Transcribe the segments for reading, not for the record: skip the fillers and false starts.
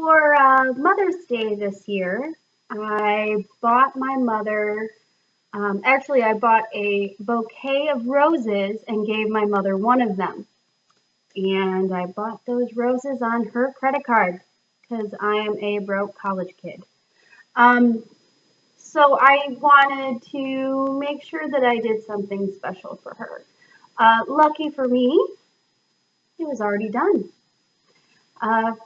For Mother's Day this year, I bought my mother, I bought a bouquet of roses and gave my mother one of them. And I bought those roses on her credit card because I am a broke college kid. Um, so I wanted to make sure that I did something special for her. Lucky for me, it was already done.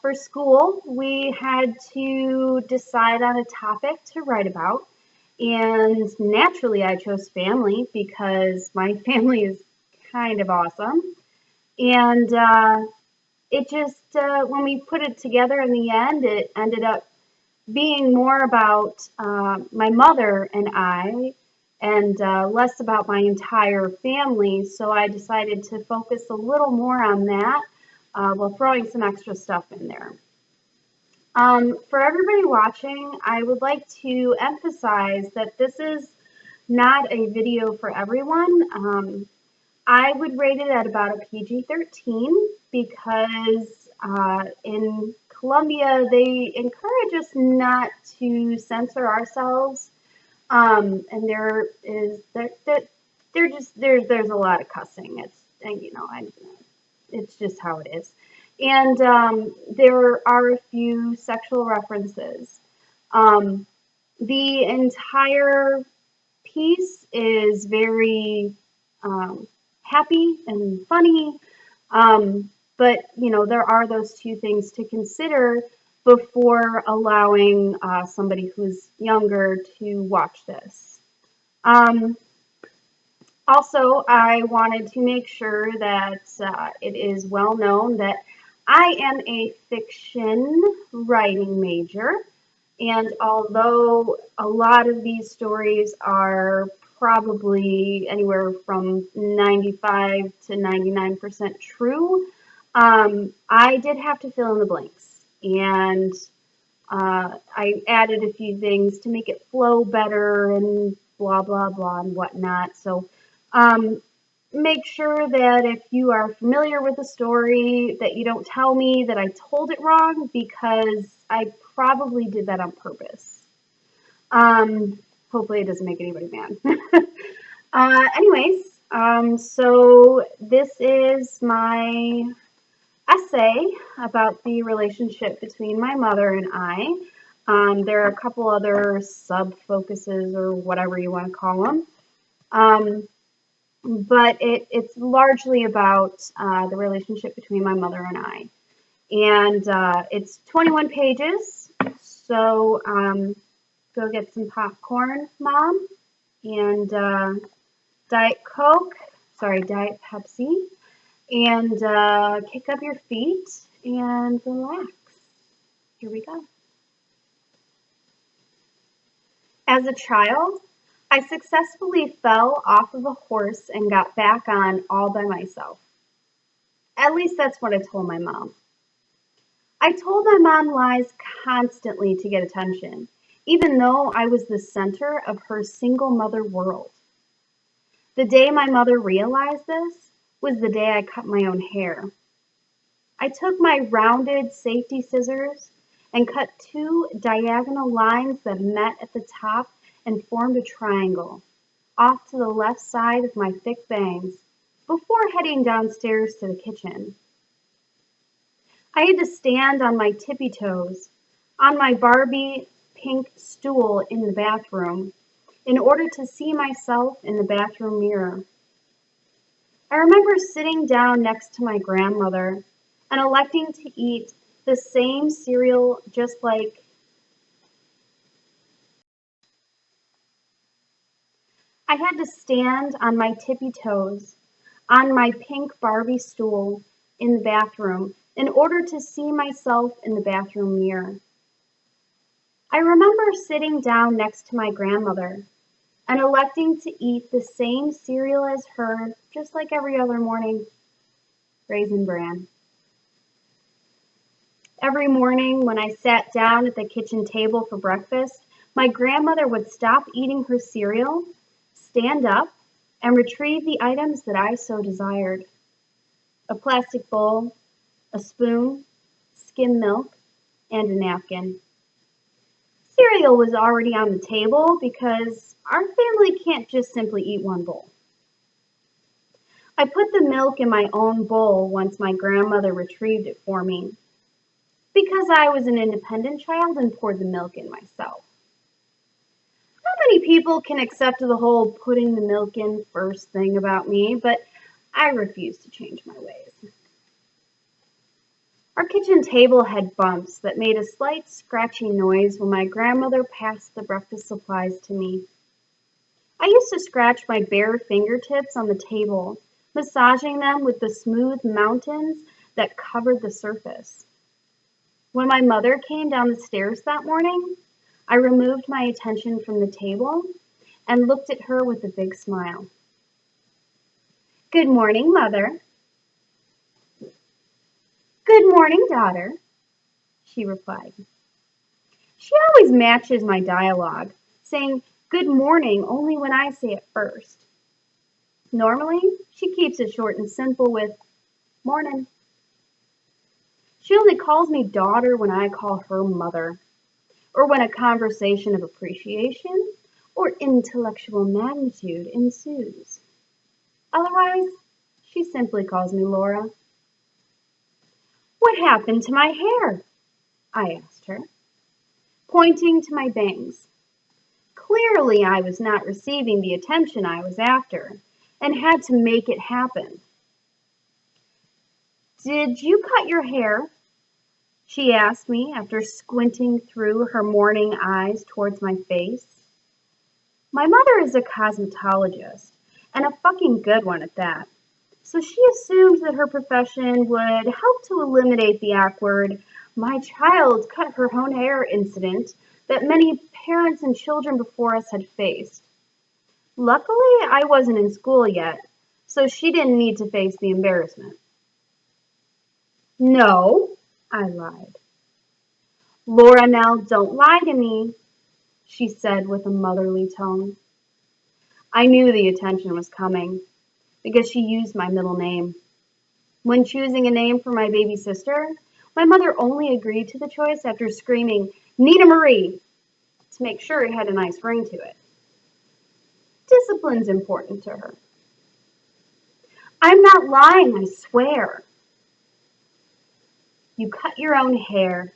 For school, we had to decide on a topic to write about. And naturally, I chose family because my family is kind of awesome. And when we put it together in the end, it ended up being more about my mother and I, and less about my entire family. So I decided to focus a little more on that while throwing some extra stuff in there. For everybody watching, I would like to emphasize that this is not a video for everyone. I would rate it at about a PG-13 because in Colombia they encourage us not to censor ourselves, and there's a lot of cussing. It's just how it is. And there are a few sexual references. Um, the entire piece is very happy and funny, but there are those two things to consider before allowing somebody who's younger to watch this. Um, Also, I wanted to make sure that it is well known that I am a fiction writing major, and although a lot of these stories are probably anywhere from 95 to 99% true, I did have to fill in the blanks. And I added a few things to make it flow better and blah, blah, blah, and whatnot. So um, make sure that if you are familiar with the story, that you don't tell me that I told it wrong, because I probably did that on purpose. Hopefully it doesn't make anybody mad. So this is my essay about the relationship between my mother and I. There are a couple other sub-focuses, or whatever you want to call them. But it's largely about the relationship between my mother and I. And it's 21 pages, so go get some popcorn, Mom, and Diet Pepsi, and kick up your feet and relax. Here we go. As a child, I successfully fell off of a horse and got back on all by myself. At least that's what I told my mom. I told my mom lies constantly to get attention, even though I was the center of her single mother world. The day my mother realized this was the day I cut my own hair. I took my rounded safety scissors and cut two diagonal lines that met at the top and formed a triangle off to the left side of my thick bangs before heading downstairs to the kitchen. I had to stand on my tippy toes on my Barbie pink stool in the bathroom in order to see myself in the bathroom mirror. I remember sitting down next to my grandmother and electing to eat the same cereal just like I had to stand on my tippy toes on my pink Barbie stool in the bathroom in order to see myself in the bathroom mirror. I remember sitting down next to my grandmother and electing to eat the same cereal as her just like every other morning, Raisin Bran. Every morning when I sat down at the kitchen table for breakfast, my grandmother would stop eating her cereal, stand up, and retrieve the items that I so desired. A plastic bowl, a spoon, skim milk, and a napkin. Cereal was already on the table because our family can't just simply eat one bowl. I put the milk in my own bowl once my grandmother retrieved it for me, because I was an independent child and poured the milk in myself. Not many people can accept the whole putting the milk in first thing about me, but I refuse to change my ways. Our kitchen table had bumps that made a slight scratchy noise when my grandmother passed the breakfast supplies to me. I used to scratch my bare fingertips on the table, massaging them with the smooth mountains that covered the surface. When my mother came down the stairs that morning, I removed my attention from the table and looked at her with a big smile. "Good morning, Mother." "Good morning, daughter," she replied. She always matches my dialogue, saying good morning only when I say it first. Normally, she keeps it short and simple with morning. She only calls me daughter when I call her mother, or when a conversation of appreciation or intellectual magnitude ensues. Otherwise, she simply calls me Laura. "What happened to my hair?" I asked her, pointing to my bangs. Clearly, I was not receiving the attention I was after, and had to make it happen. "Did you cut your hair?" she asked me after squinting through her morning eyes towards my face. My mother is a cosmetologist, and a fucking good one at that. So she assumed that her profession would help to eliminate the awkward "my child cut her own hair" incident that many parents and children before us had faced. Luckily, I wasn't in school yet, so she didn't need to face the embarrassment. "No," I lied. "Laura, Nell, don't lie to me," she said with a motherly tone. I knew the attention was coming because she used my middle name. When choosing a name for my baby sister, my mother only agreed to the choice after screaming, "Nina Marie," to make sure it had a nice ring to it. Discipline's important to her. "I'm not lying, I swear." "You cut your own hair,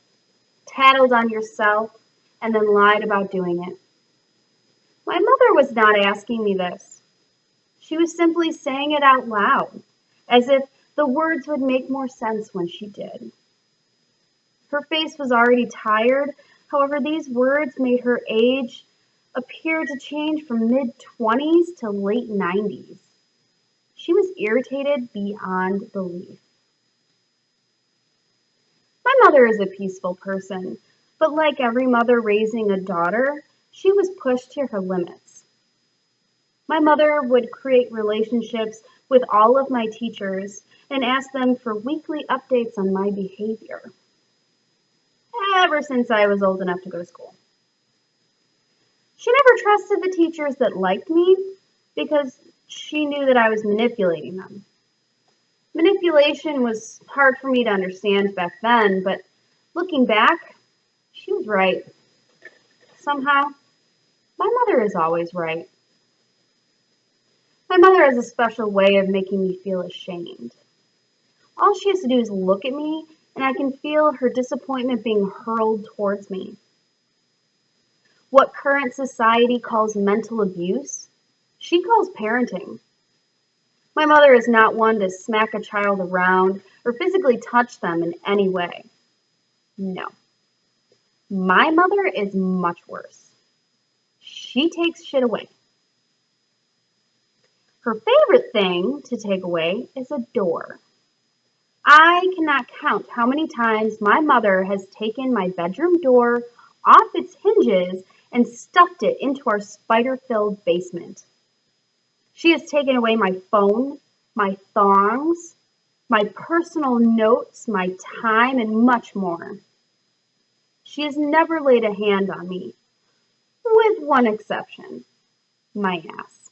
tattled on yourself, and then lied about doing it." My mother was not asking me this. She was simply saying it out loud, as if the words would make more sense when she did. Her face was already tired, however, these words made her age appear to change from mid-20s to late 90s. She was irritated beyond belief. My mother is a peaceful person, but like every mother raising a daughter, she was pushed to her limits. My mother would create relationships with all of my teachers and ask them for weekly updates on my behavior, ever since I was old enough to go to school. She never trusted the teachers that liked me because she knew that I was manipulating them. Manipulation was hard for me to understand back then, but looking back, she was right. Somehow, my mother is always right. My mother has a special way of making me feel ashamed. All she has to do is look at me, and I can feel her disappointment being hurled towards me. What current society calls mental abuse, she calls parenting. My mother is not one to smack a child around or physically touch them in any way. No. My mother is much worse. She takes shit away. Her favorite thing to take away is a door. I cannot count how many times my mother has taken my bedroom door off its hinges and stuffed it into our spider-filled basement. She has taken away my phone, my thongs, my personal notes, my time, and much more. She has never laid a hand on me, with one exception, my ass.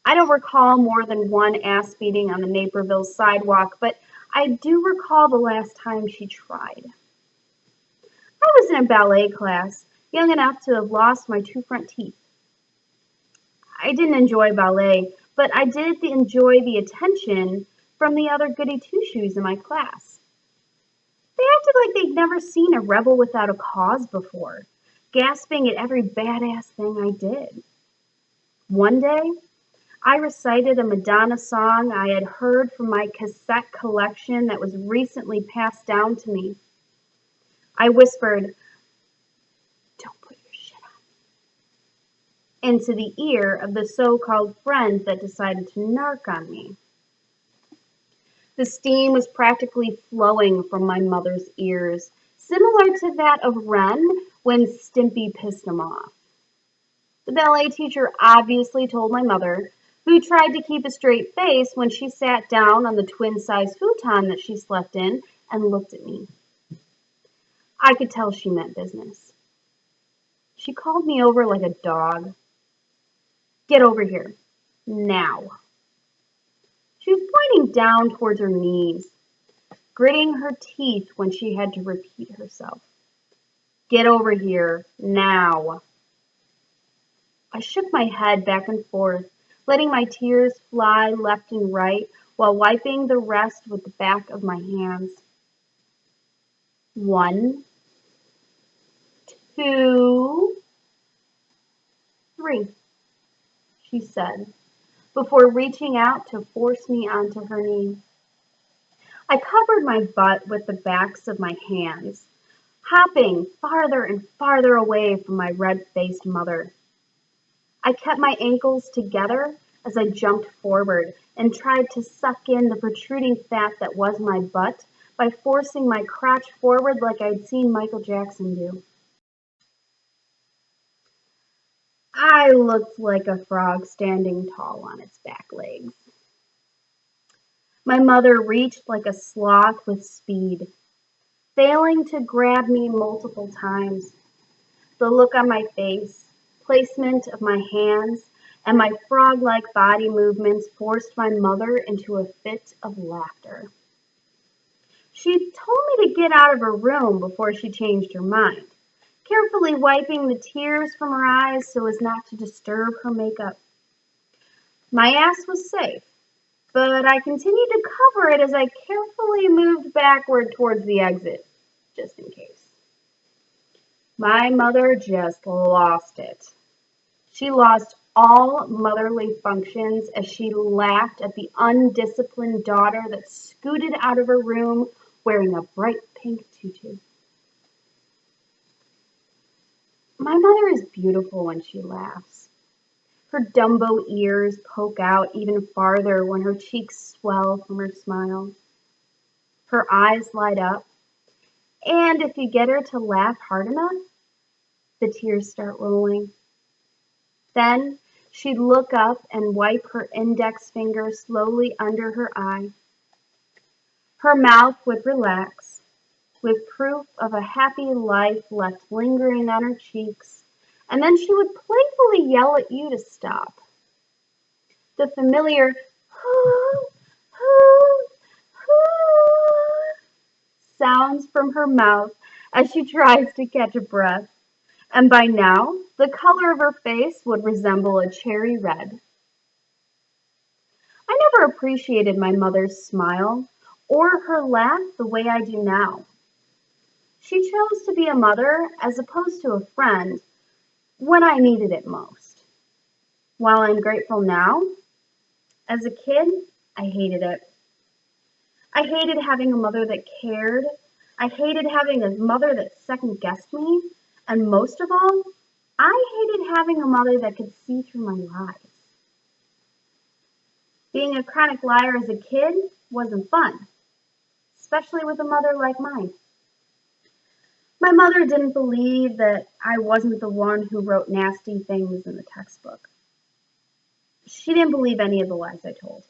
I don't recall more than one ass beating on the Naperville sidewalk, but I do recall the last time she tried. I was in a ballet class, young enough to have lost my two front teeth. I didn't enjoy ballet, but I did enjoy the attention from the other goody two-shoes in my class. They acted like they'd never seen a rebel without a cause before, gasping at every badass thing I did. One day, I recited a Madonna song I had heard from my cassette collection that was recently passed down to me. I whispered, "Don't put your shit on," into the ear of the so-called friend that decided to narc on me. The steam was practically flowing from my mother's ears, similar to that of Ren when Stimpy pissed him off. The ballet teacher obviously told my mother, who tried to keep a straight face when she sat down on the twin-size futon that she slept in and looked at me. I could tell she meant business. She called me over like a dog. "Get over here. Now." She was pointing down towards her knees, gritting her teeth when she had to repeat herself. "Get over here. Now." I shook my head back and forth, letting my tears fly left and right while wiping the rest with the back of my hands. 1, 2, 3, she said, before reaching out to force me onto her knee. I covered my butt with the backs of my hands, hopping farther and farther away from my red-faced mother. I kept my ankles together as I jumped forward and tried to suck in the protruding fat that was my butt by forcing my crotch forward like I'd seen Michael Jackson do. I looked like a frog standing tall on its back legs. My mother reached like a sloth with speed, failing to grab me multiple times. The look on my face, placement of my hands, and my frog-like body movements forced my mother into a fit of laughter. She told me to get out of her room before she changed her mind, carefully wiping the tears from her eyes so as not to disturb her makeup. My ass was safe, but I continued to cover it as I carefully moved backward towards the exit, just in case. My mother just lost it. She lost all motherly functions as she laughed at the undisciplined daughter that scooted out of her room wearing a bright pink tutu. My mother is beautiful when she laughs. Her Dumbo ears poke out even farther when her cheeks swell from her smile. Her eyes light up, and if you get her to laugh hard enough, the tears start rolling. Then she'd look up and wipe her index finger slowly under her eye. Her mouth would relax, with proof of a happy life left lingering on her cheeks, and then she would playfully yell at you to stop. The familiar hoo, hoo, hoo sounds from her mouth as she tries to catch a breath, and by now the color of her face would resemble a cherry red. I never appreciated my mother's smile or her laugh the way I do now. She chose to be a mother as opposed to a friend when I needed it most. While I'm grateful now, as a kid, I hated it. I hated having a mother that cared. I hated having a mother that second-guessed me. And most of all, I hated having a mother that could see through my lies. Being a chronic liar as a kid wasn't fun, especially with a mother like mine. My mother didn't believe that I wasn't the one who wrote nasty things in the textbook. She didn't believe any of the lies I told.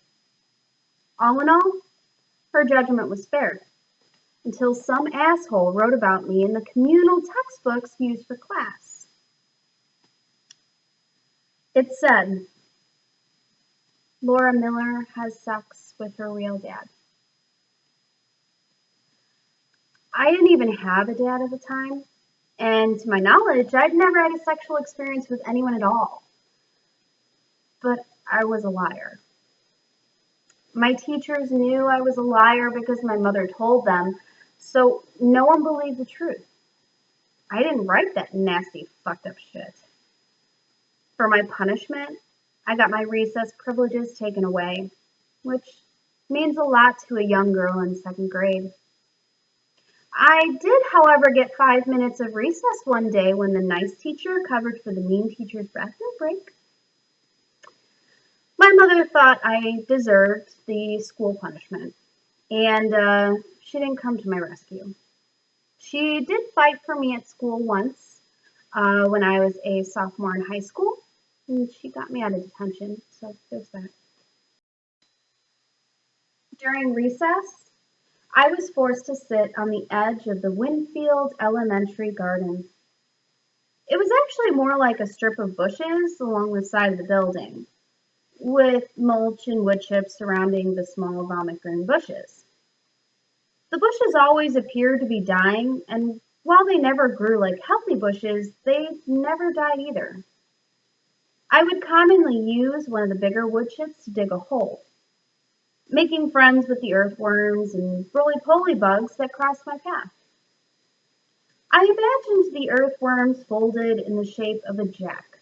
All in all, her judgment was fair, until some asshole wrote about me in the communal textbooks used for class. It said, "Laura Miller has sex with her real dad." I didn't even have a dad at the time, And to my knowledge, I'd never had a sexual experience with anyone at all. But I was a liar. My teachers knew I was a liar because my mother told them, so no one believed the truth. I didn't write that nasty, fucked up shit. For my punishment, I got my recess privileges taken away, which means a lot to a young girl in second grade. I did, however, get 5 minutes of recess one day when the nice teacher covered for the mean teacher's bathroom break. My mother thought I deserved the school punishment, and she didn't come to my rescue. She did fight for me at school once when I was a sophomore in high school, and she got me out of detention, so there's that. During recess, I was forced to sit on the edge of the Winfield Elementary garden. It was actually more like a strip of bushes along the side of the building, with mulch and wood chips surrounding the small vomit green bushes. The bushes always appeared to be dying, and while they never grew like healthy bushes, they never died either. I would commonly use one of the bigger wood chips to dig a hole, making friends with the earthworms and roly-poly bugs that crossed my path. I imagined the earthworms folded in the shape of a jack,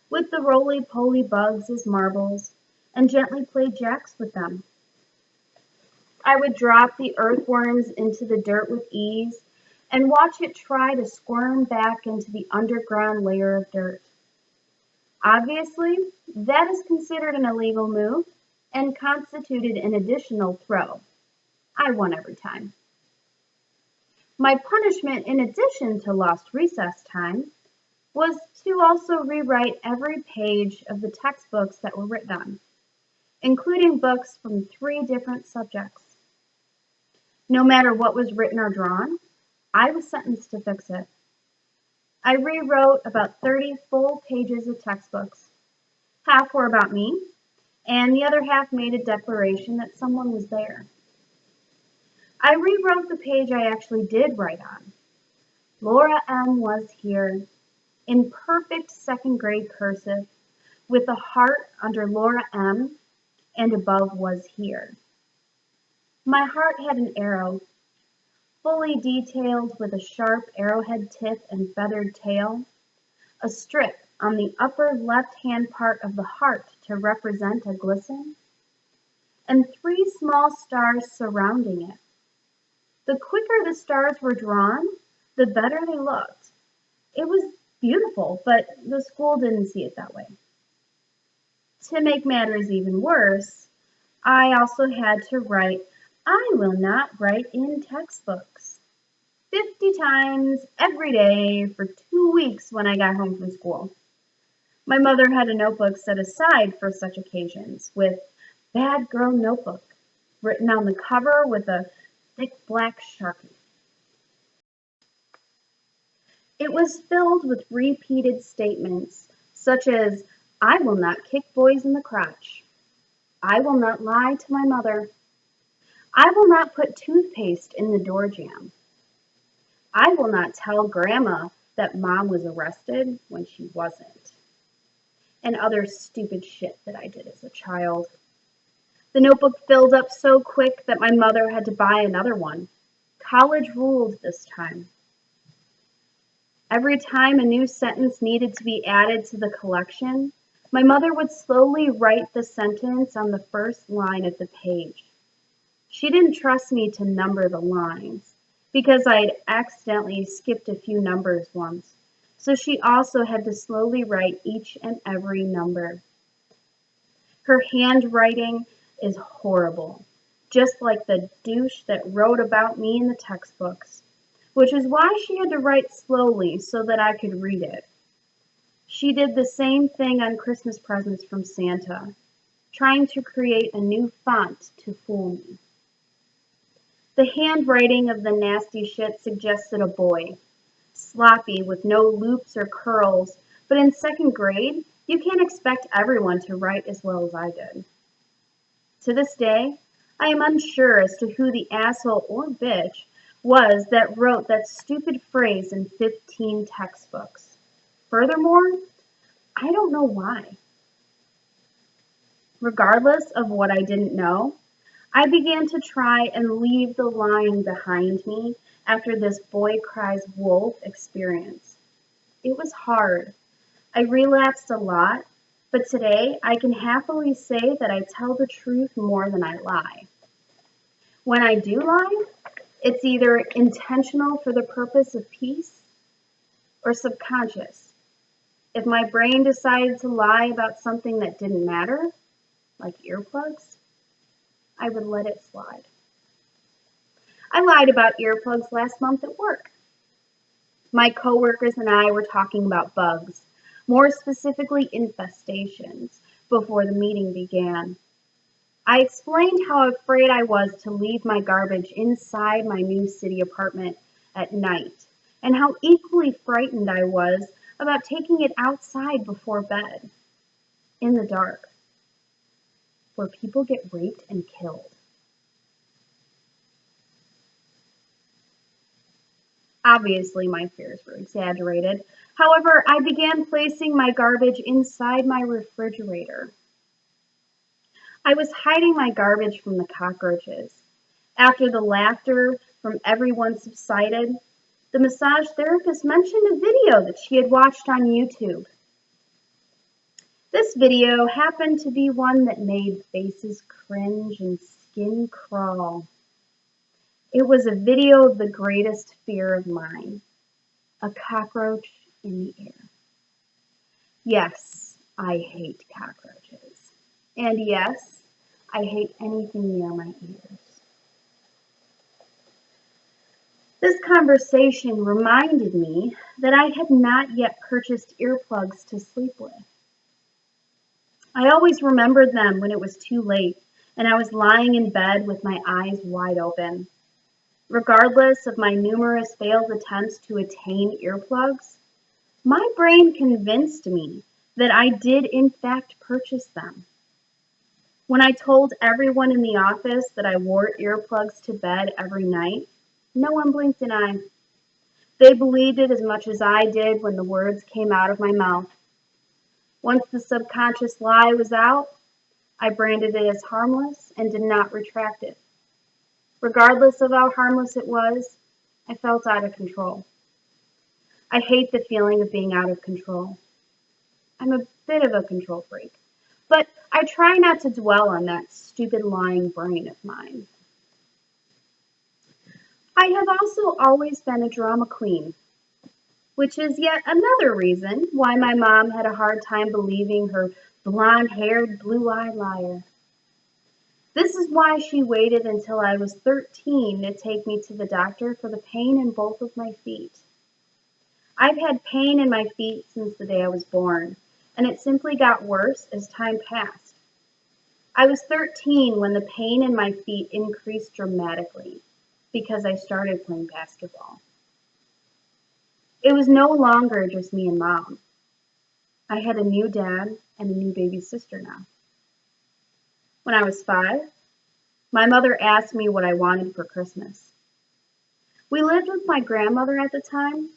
with the roly-poly bugs as marbles, and gently played jacks with them. I would drop the earthworms into the dirt with ease and watch it try to squirm back into the underground layer of dirt. Obviously, that is considered an illegal move and constituted an additional throw. I won every time. My punishment, in addition to lost recess time, was to also rewrite every page of the textbooks that were written on, including books from 3 different subjects. No matter what was written or drawn, I was sentenced to fix it. I rewrote about 30 full pages of textbooks. Half were about me, and the other half made a declaration that someone was there. I rewrote the page I actually did write on. Laura M. was here, in perfect second grade cursive, with a heart under Laura M. and above was here. My heart had an arrow, fully detailed with a sharp arrowhead tip and feathered tail, a strip on the upper left-hand part of the heart to represent a glisten, and 3 small stars surrounding it. The quicker the stars were drawn, the better they looked. It was beautiful, but the school didn't see it that way. To make matters even worse, I also had to write, "I will not write in textbooks," 50 times every day for 2 weeks when I got home from school. My mother had a notebook set aside for such occasions, with "Bad Girl Notebook" written on the cover with a thick black Sharpie. It was filled with repeated statements such as, "I will not kick boys in the crotch," "I will not lie to my mother," "I will not put toothpaste in the door jamb," "I will not tell grandma that mom was arrested when she wasn't," and other stupid shit that I did as a child. The notebook filled up so quick that my mother had to buy another one. College ruled this time. Every time a new sentence needed to be added to the collection, my mother would slowly write the sentence on the first line of the page. She didn't trust me to number the lines because I had accidentally skipped a few numbers once, so she also had to slowly write each and every number. Her handwriting is horrible, just like the douche that wrote about me in the textbooks, which is why she had to write slowly so that I could read it. She did the same thing on Christmas presents from Santa, trying to create a new font to fool me. The handwriting of the nasty shit suggested a boy, sloppy with no loops or curls, but in second grade, you can't expect everyone to write as well as I did. To this day, I am unsure as to who the asshole or bitch that wrote that stupid phrase in 15 textbooks. Furthermore, I don't know why. Regardless of what I didn't know, I began to try and leave the lying behind me after this boy cries wolf experience. It was hard. I relapsed a lot, but today I can happily say that I tell the truth more than I lie. When I do lie, it's either intentional for the purpose of peace or subconscious. If my brain decided to lie about something that didn't matter, like earplugs, I would let it slide. I lied about earplugs last month at work. My coworkers and I were talking about bugs, more specifically infestations, before the meeting began. I explained how afraid I was to leave my garbage inside my new city apartment at night, and how equally frightened I was about taking it outside before bed, in the dark, where people get raped and killed. Obviously, my fears were exaggerated. However, I began placing my garbage inside my refrigerator. I was hiding my garbage from the cockroaches. After the laughter from everyone subsided, the massage therapist mentioned a video that she had watched on YouTube. This video happened to be one that made faces cringe and skin crawl. It was a video of the greatest fear of mine, a cockroach in the air. Yes, I hate cockroaches. And yes, I hate anything near my ears. This conversation reminded me that I had not yet purchased earplugs to sleep with. I always remembered them when it was too late and I was lying in bed with my eyes wide open. Regardless of my numerous failed attempts to attain earplugs, my brain convinced me that I did in fact purchase them. When I told everyone in the office that I wore earplugs to bed every night, no one blinked an eye. They believed it as much as I did when the words came out of my mouth. Once the subconscious lie was out, I branded it as harmless and did not retract it. Regardless of how harmless it was, I felt out of control. I hate the feeling of being out of control. I'm a bit of a control freak, but I try not to dwell on that stupid lying brain of mine. I have also always been a drama queen, which is yet another reason why my mom had a hard time believing her blonde-haired, blue-eyed liar. This is why she waited until I was 13 to take me to the doctor for the pain in both of my feet. I've had pain in my feet since the day I was born, and it simply got worse as time passed. I was 13 when the pain in my feet increased dramatically because I started playing basketball. It was no longer just me and mom. I had a new dad and a new baby sister now. When I was 5, my mother asked me what I wanted for Christmas. We lived with my grandmother at the time,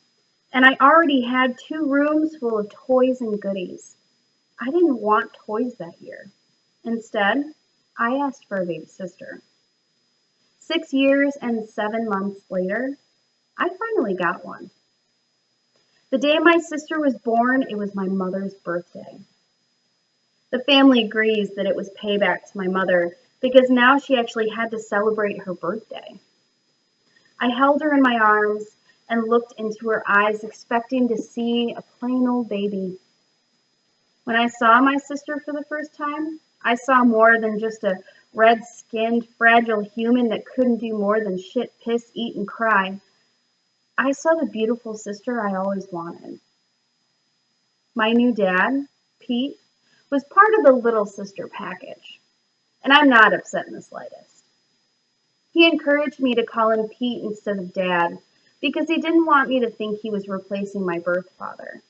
and I already had 2 rooms full of toys and goodies. I didn't want toys that year. Instead, I asked for a baby sister. 6 years and 7 months later, I finally got one. The day my sister was born, it was my mother's birthday. The family agrees that it was payback to my mother because now she actually had to celebrate her birthday. I held her in my arms and looked into her eyes, expecting to see a plain old baby. When I saw my sister for the first time, I saw more than just a red-skinned, fragile human that couldn't do more than shit, piss, eat, and cry. I saw the beautiful sister I always wanted. My new dad, Pete, was part of the little sister package, and I'm not upset in the slightest. He encouraged me to call him Pete instead of Dad because he didn't want me to think he was replacing my birth father.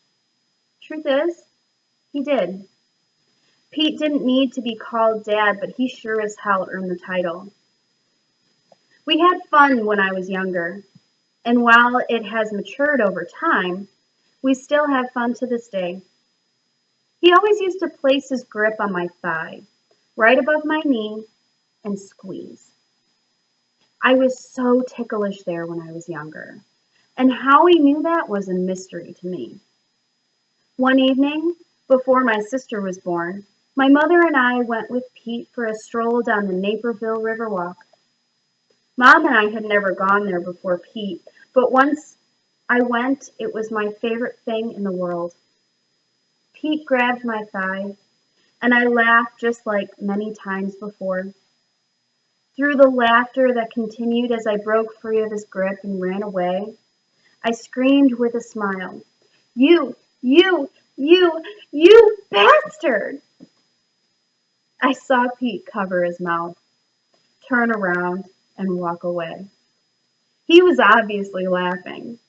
Truth is, he did. Pete didn't need to be called Dad, but he sure as hell earned the title. We had fun when I was younger, and while it has matured over time, we still have fun to this day. He always used to place his grip on my thigh, right above my knee, and squeeze. I was so ticklish there when I was younger, and how he knew that was a mystery to me. One evening, before my sister was born, my mother and I went with Pete for a stroll down the Naperville Riverwalk. Mom and I had never gone there before Pete, but once I went, it was my favorite thing in the world. Pete grabbed my thigh, and I laughed just like many times before. Through the laughter that continued as I broke free of his grip and ran away, I screamed with a smile, "You, you, you bastard!" I saw Pete cover his mouth, turn around, and walk away. He was obviously laughing,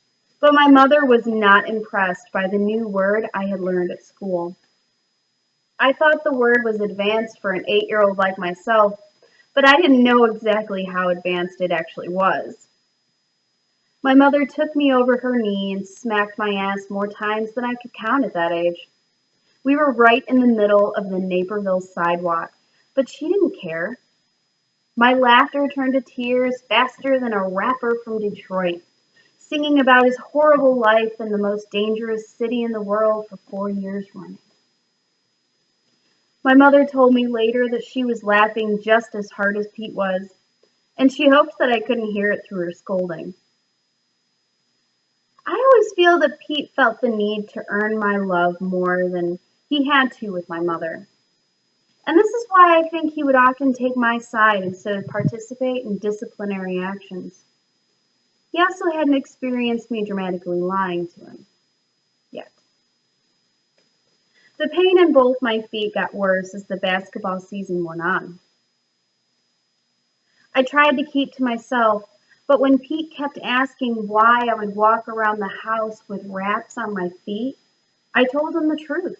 but my mother was not impressed by the new word I had learned at school. I thought the word was advanced for an 8-year-old like myself, but I didn't know exactly how advanced it actually was. My mother took me over her knee and smacked my ass more times than I could count at that age. We were right in the middle of the Naperville sidewalk, but she didn't care. My laughter turned to tears faster than a rapper from Detroit, singing about his horrible life in the most dangerous city in the world for 4 years running. My mother told me later that she was laughing just as hard as Pete was, and she hoped that I couldn't hear it through her scolding. I always feel that Pete felt the need to earn my love more than he had to with my mother. And this is why I think he would often take my side instead of participate in disciplinary actions. He also hadn't experienced me dramatically lying to him yet. The pain in both my feet got worse as the basketball season went on. I tried to keep to myself, but when Pete kept asking why I would walk around the house with wraps on my feet, I told him the truth.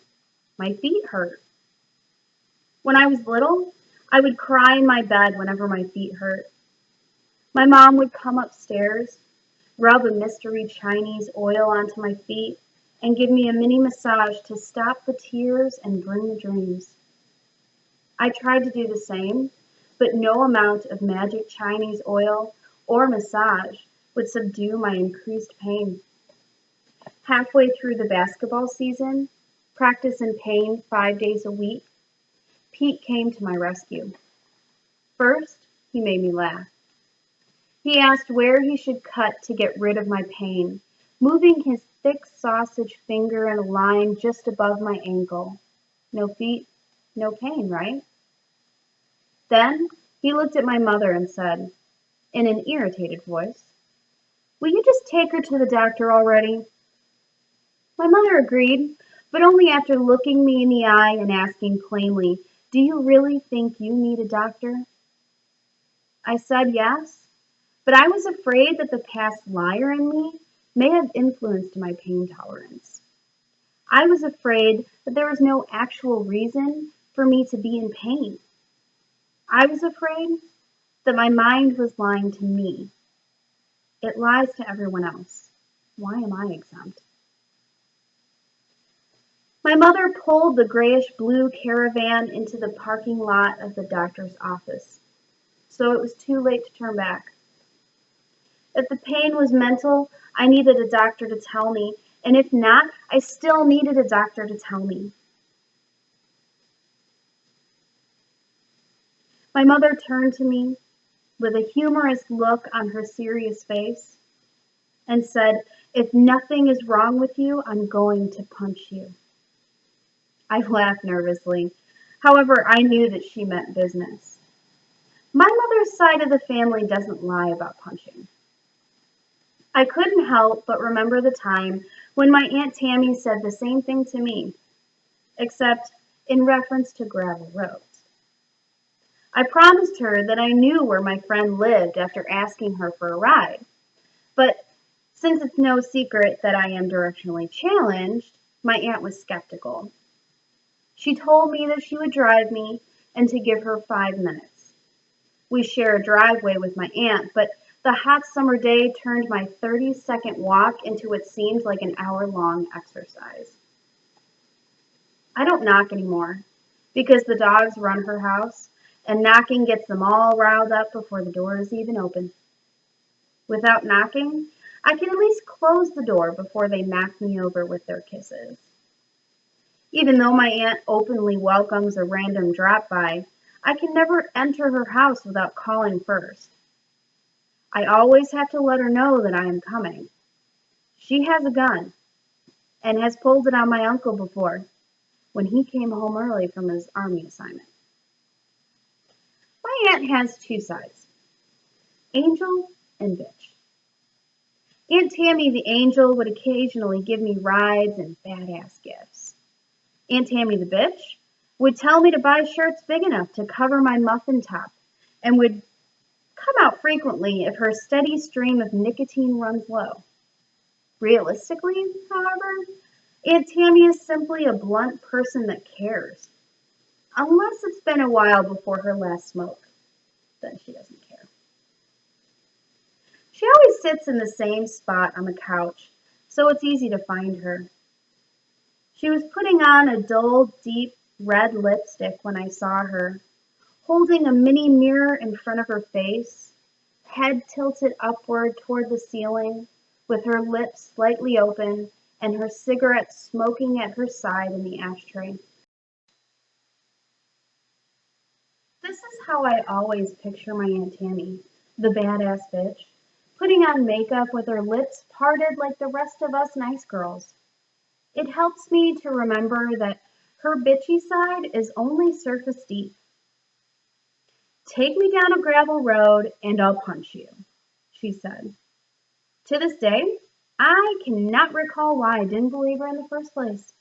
My feet hurt. When I was little, I would cry in my bed whenever my feet hurt. My mom would come upstairs, rub a mystery Chinese oil onto my feet, and give me a mini massage to stop the tears and bring the dreams. I tried to do the same, but no amount of magic Chinese oil or massage would subdue my increased pain. Halfway through the basketball season, practice in pain 5 days a week, Pete came to my rescue. First, he made me laugh. He asked where he should cut to get rid of my pain, moving his thick sausage finger in a line just above my ankle. No feet, no pain, right? Then he looked at my mother and said, in an irritated voice, "Will you just take her to the doctor already?" My mother agreed, but only after looking me in the eye and asking plainly, "Do you really think you need a doctor?" I said yes, but I was afraid that the past liar in me may have influenced my pain tolerance. I was afraid that there was no actual reason for me to be in pain. I was afraid that my mind was lying to me. It lies to everyone else. Why am I exempt? My mother pulled the grayish-blue Caravan into the parking lot of the doctor's office, so it was too late to turn back. If the pain was mental, I needed a doctor to tell me, and if not, I still needed a doctor to tell me. My mother turned to me with a humorous look on her serious face and said, "If nothing is wrong with you, I'm going to punch you." I laughed nervously. However, I knew that she meant business. My mother's side of the family doesn't lie about punching. I couldn't help but remember the time when my Aunt Tammy said the same thing to me, except in reference to gravel roads. I promised her that I knew where my friend lived after asking her for a ride, but since it's no secret that I am directionally challenged, my aunt was skeptical. She told me that she would drive me and to give her 5 minutes. We share a driveway with my aunt, but the hot summer day turned my 30-second walk into what seemed like an hour-long exercise. I don't knock anymore because the dogs run her house, and knocking gets them all riled up before the door is even open. Without knocking, I can at least close the door before they knock me over with their kisses. Even though my aunt openly welcomes a random drop-by, I can never enter her house without calling first. I always have to let her know that I am coming. She has a gun and has pulled it on my uncle before when he came home early from his army assignment. My aunt has two sides, angel and bitch. Aunt Tammy the angel would occasionally give me rides and badass gifts. Aunt Tammy the bitch would tell me to buy shirts big enough to cover my muffin top and would come out frequently if her steady stream of nicotine runs low. Realistically, however, Aunt Tammy is simply a blunt person that cares. Unless it's been a while before her last smoke, then she doesn't care. She always sits in the same spot on the couch, so it's easy to find her. She was putting on a dull, deep red lipstick when I saw her, holding a mini mirror in front of her face, head tilted upward toward the ceiling, with her lips slightly open and her cigarette smoking at her side in the ashtray. This is how I always picture my Aunt Tammy, the badass bitch, putting on makeup with her lips parted like the rest of us nice girls. It helps me to remember that her bitchy side is only surface deep. Take me down a gravel road and I'll punch you, she said. To this day, I cannot recall why I didn't believe her in the first place.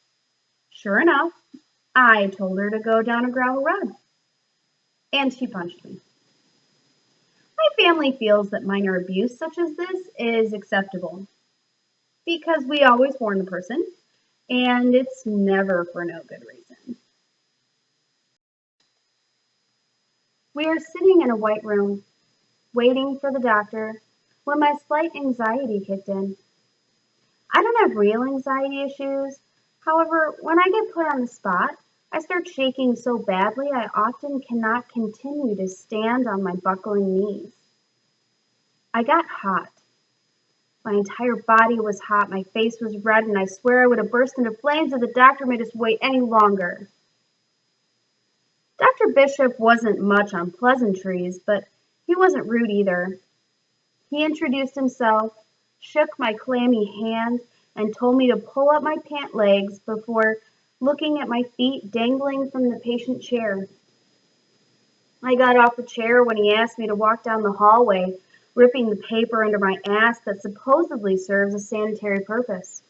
Sure enough, I told her to go down a gravel road, and she punched me. My family feels that minor abuse such as this is acceptable because we always warn the person, and it's never for no good reason. We are sitting in a white room, waiting for the doctor, when my slight anxiety kicked in. I don't have real anxiety issues. However, when I get put on the spot, I start shaking so badly I often cannot continue to stand on my buckling knees. I got hot. My entire body was hot, my face was red, and I swear I would have burst into flames if the doctor made us wait any longer. Dr. Bishop wasn't much on pleasantries, but he wasn't rude either. He introduced himself, shook my clammy hand, and told me to pull up my pant legs before looking at my feet dangling from the patient chair. I got off the chair when he asked me to walk down the hallway, ripping the paper under my ass that supposedly serves a sanitary purpose.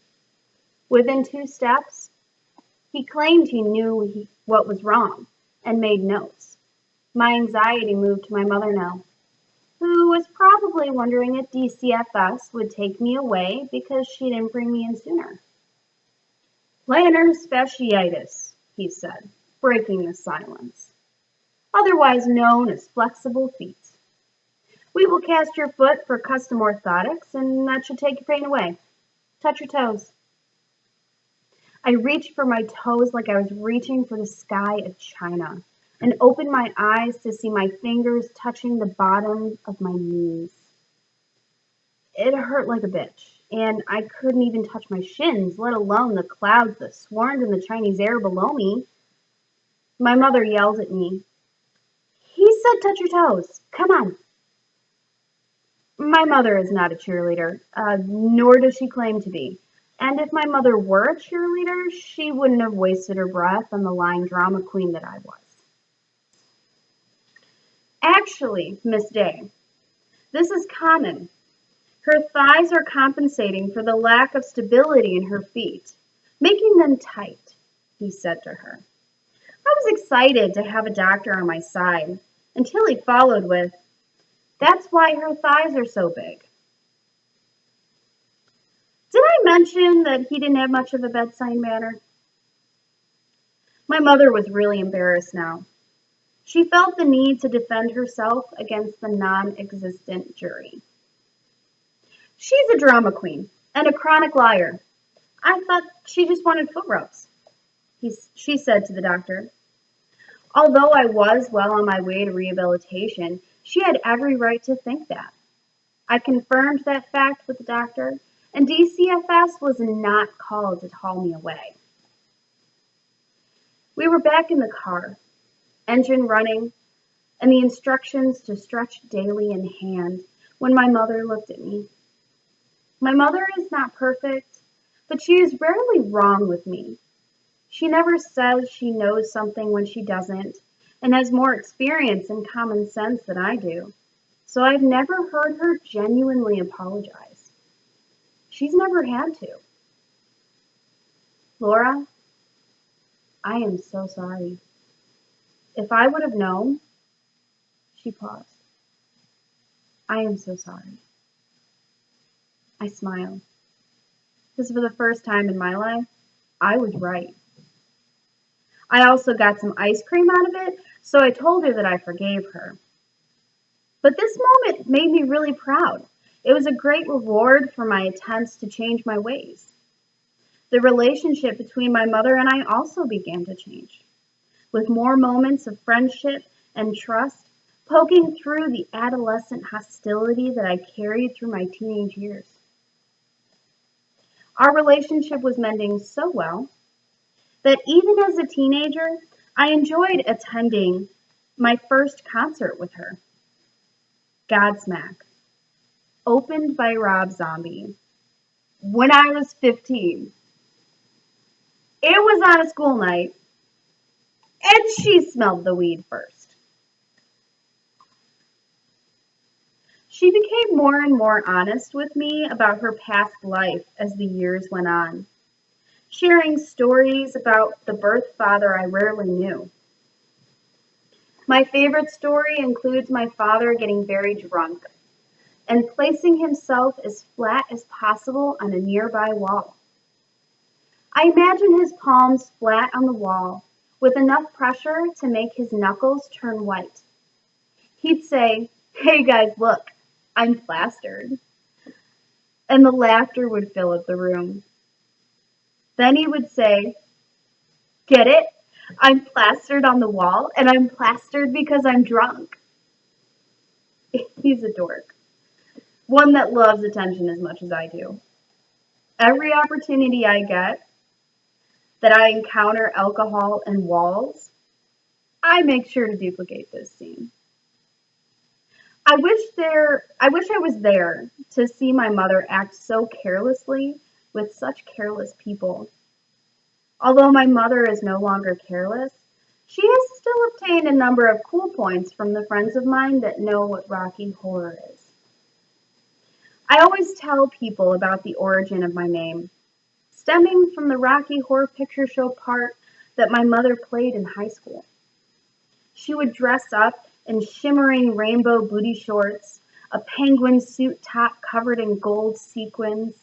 Within 2 steps, he claimed he knew what was wrong and made notes. My anxiety moved to my mother now, who was probably wondering if DCFS would take me away because she didn't bring me in sooner. Plantar fasciitis, he said, breaking the silence, otherwise known as flexible feet. We will cast your foot for custom orthotics, and that should take your pain away. Touch your toes. I reached for my toes like I was reaching for the sky of China, and opened my eyes to see my fingers touching the bottom of my knees. It hurt like a bitch, and I couldn't even touch my shins, let alone the clouds that swarmed in the Chinese air below me. My mother yelled at me. He said touch your toes. Come on. My mother is not a cheerleader, nor does she claim to be. And if my mother were a cheerleader, she wouldn't have wasted her breath on the lying drama queen that I was. Actually, Miss Day, this is common. Her thighs are compensating for the lack of stability in her feet, making them tight, he said to her. I was excited to have a doctor on my side, until he followed with, that's why her thighs are so big. Did I mention that he didn't have much of a bedside manner? My mother was really embarrassed now. She felt the need to defend herself against the non-existent jury. She's a drama queen and a chronic liar. I thought she just wanted foot rubs, she said to the doctor. Although I was well on my way to rehabilitation, she had every right to think that. I confirmed that fact with the doctor, and DCFS was not called to haul me away. We were back in the car, engine running, and the instructions to stretch daily in hand when my mother looked at me. My mother is not perfect, but she is rarely wrong with me. She never says she knows something when she doesn't, and has more experience and common sense than I do. So I've never heard her genuinely apologize. She's never had to. Laura, I am so sorry. If I would have known, she paused. I am so sorry. I smiled. Because for the first time in my life, I was right. I also got some ice cream out of it, so I told her that I forgave her. But this moment made me really proud. It was a great reward for my attempts to change my ways. The relationship between my mother and I also began to change, with more moments of friendship and trust poking through the adolescent hostility that I carried through my teenage years. Our relationship was mending so well that even as a teenager, I enjoyed attending my first concert with her, Godsmack, opened by Rob Zombie, when I was 15. It was on a school night, and she smelled the weed first. She became more and more honest with me about her past life as the years went on, sharing stories about the birth father I rarely knew. My favorite story includes my father getting very drunk and placing himself as flat as possible on a nearby wall. I imagine his palms flat on the wall, with enough pressure to make his knuckles turn white. He'd say, "Hey guys, look, I'm plastered." And the laughter would fill up the room. Then he would say, "Get it? I'm plastered on the wall, and I'm plastered because I'm drunk." He's a dork. One that loves attention as much as I do. Every opportunity I get that I encounter alcohol and walls, I make sure to duplicate this scene. I wish I was there to see my mother act so carelessly with such careless people. Although my mother is no longer careless, she has still obtained a number of cool points from the friends of mine that know what Rocky Horror is. I always tell people about the origin of my name, stemming from the Rocky Horror Picture Show part that my mother played in high school. She would dress up in shimmering rainbow booty shorts, a penguin suit top covered in gold sequins,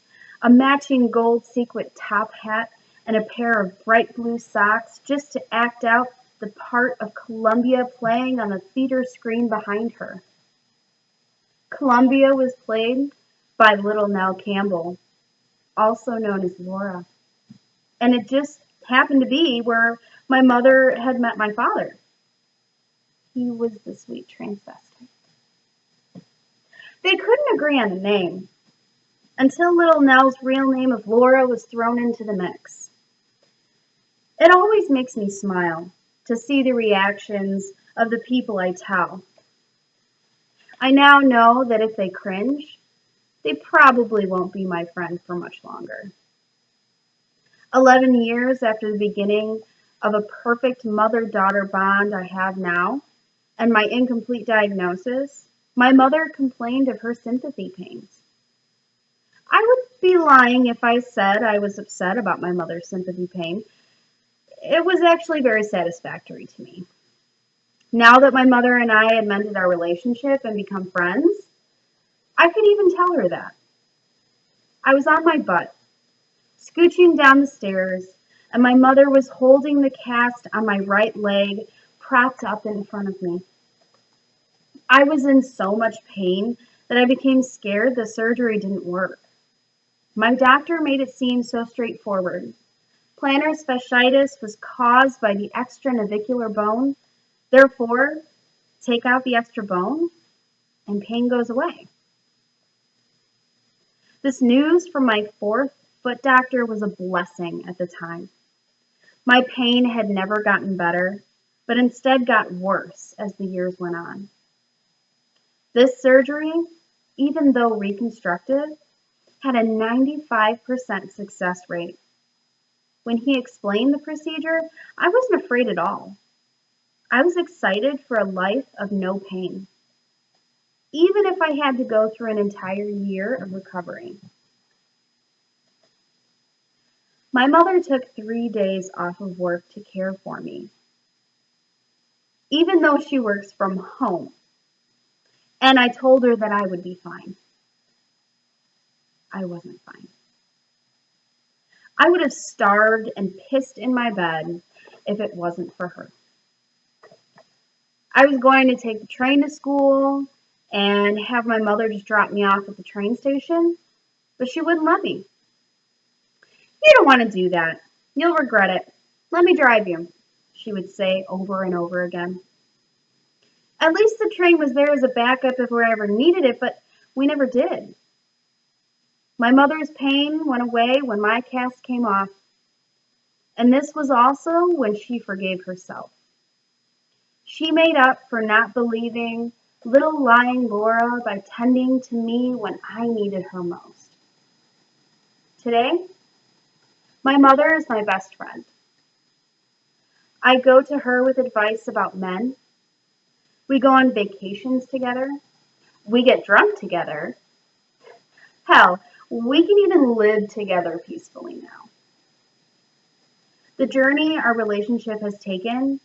a matching gold sequin top hat, and a pair of bright blue socks just to act out the part of Columbia playing on the theater screen behind her. Columbia was played by Little Nell Campbell, also known as Laura. And it just happened to be where my mother had met my father. He was the sweet transvestite. They couldn't agree on a name until Little Nell's real name of Laura was thrown into the mix. It always makes me smile to see the reactions of the people I tell. I now know that if they cringe, they probably won't be my friend for much longer. 11 years after the beginning of a perfect mother-daughter bond I have now, and my incomplete diagnosis, my mother complained of her sympathy pains. I would be lying if I said I was upset about my mother's sympathy pain. It was actually very satisfactory to me. Now that my mother and I had mended our relationship and become friends, I could even tell her that. I was on my butt, scooching down the stairs, and my mother was holding the cast on my right leg, propped up in front of me. I was in so much pain that I became scared the surgery didn't work. My doctor made it seem so straightforward. Plantar fasciitis was caused by the extranavicular bone. Therefore, take out the extra bone and pain goes away. This news from my fourth foot doctor was a blessing at the time. My pain had never gotten better, but instead got worse as the years went on. This surgery, even though reconstructive, had a 95% success rate. When he explained the procedure, I wasn't afraid at all. I was excited for a life of no pain, even if I had to go through an entire year of recovery. My mother took 3 days off of work to care for me, even though she works from home. And I told her that I would be fine. I wasn't fine. I would have starved and pissed in my bed if it wasn't for her. I was going to take the train to school and have my mother just drop me off at the train station, but she wouldn't let me. You don't want to do that. You'll regret it. Let me drive you, she would say over and over again. At least the train was there as a backup if we ever needed it, but we never did. My mother's pain went away when my cast came off, and this was also when she forgave herself. She made up for not believing little lying Laura by tending to me when I needed her most. Today, my mother is my best friend. I go to her with advice about men. We go on vacations together. We get drunk together. Hell, we can even live together peacefully now. The journey our relationship has taken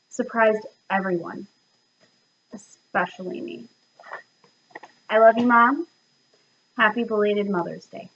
surprised everyone, especially me. I love you, Mom. Happy belated Mother's Day.